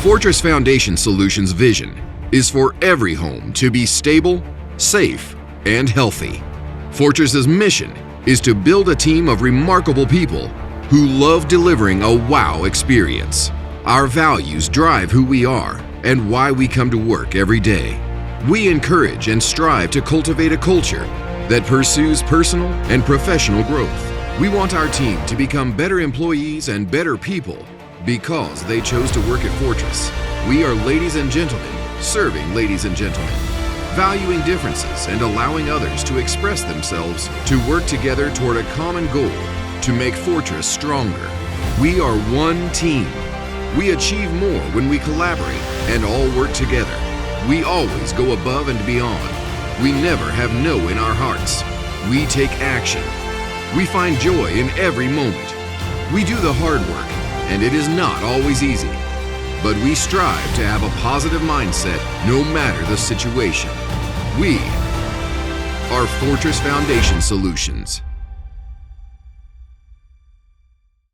Fortress Foundation Solutions' vision is for every home to be stable, safe, and healthy. Fortress's mission is to build a team of remarkable people who love delivering a wow experience. Our values drive who we are and why we come to work every day. We encourage and strive to cultivate a culture that pursues personal and professional growth. We want our team to become better employees and better people because they chose to work at Fortress. We are ladies and gentlemen serving ladies and gentlemen, valuing differences and allowing others to express themselves, to work together toward a common goal to make Fortress stronger. We are one team. We achieve more when we collaborate and all work together. We always go above and beyond. We never have no in our hearts. We take action. We find joy in every moment. We do the hard work, and it is not always easy. But we strive to have a positive mindset no matter the situation. We are Fortress Foundation Solutions.